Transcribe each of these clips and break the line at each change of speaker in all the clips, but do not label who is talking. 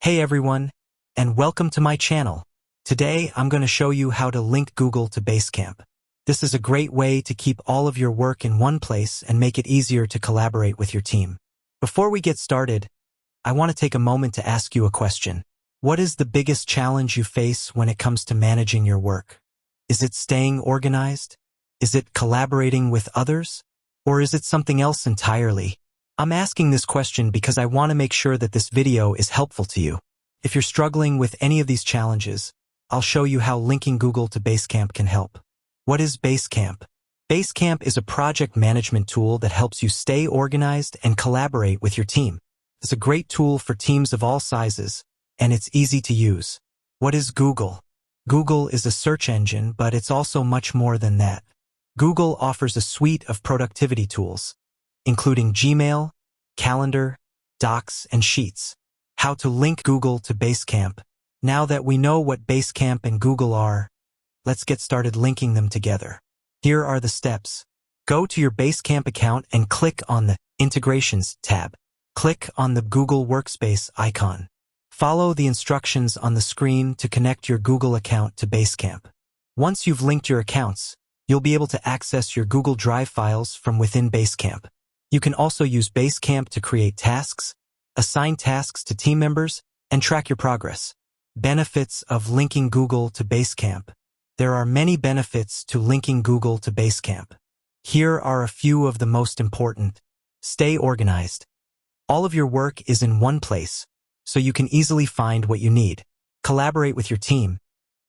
Hey everyone, and welcome to my channel. Today I'm going to show you how to link Google to Basecamp. This is a great way to keep all of your work in one place and make it easier to collaborate with your team. Before we get started, I want to take a moment to ask you a question. What is the biggest challenge you face when it comes to managing your work? Is it staying organized? Is it collaborating with others? Or is it something else entirely? I'm asking this question because I want to make sure that this video is helpful to you. If you're struggling with any of these challenges, I'll show you how linking Google to Basecamp can help. What is Basecamp? Basecamp is a project management tool that helps you stay organized and collaborate with your team. It's a great tool for teams of all sizes, and it's easy to use. What is Google? Google is a search engine, but it's also much more than that. Google offers a suite of productivity tools, including Gmail, Calendar, Docs, and Sheets. How to link Google to Basecamp. Now that we know what Basecamp and Google are, let's get started linking them together. Here are the steps. Go to your Basecamp account and click on the Integrations tab. Click on the Google Workspace icon. Follow the instructions on the screen to connect your Google account to Basecamp. Once you've linked your accounts, you'll be able to access your Google Drive files from within Basecamp. You can also use Basecamp to create tasks, assign tasks to team members, and track your progress. Benefits of linking Google to Basecamp. There are many benefits to linking Google to Basecamp. Here are a few of the most important. Stay organized. All of your work is in one place, so you can easily find what you need. Collaborate with your team.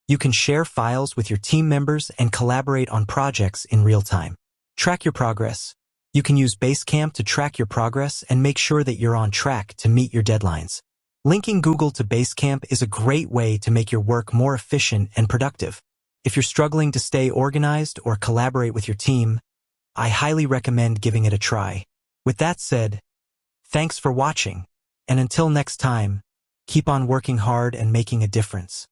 You can share files with your team members and collaborate on projects in real time. Track your progress. You can use Basecamp to track your progress and make sure that you're on track to meet your deadlines. Linking Google to Basecamp is a great way to make your work more efficient and productive. If you're struggling to stay organized or collaborate with your team, I highly recommend giving it a try. With that said, thanks for watching, and until next time, keep on working hard and making a difference.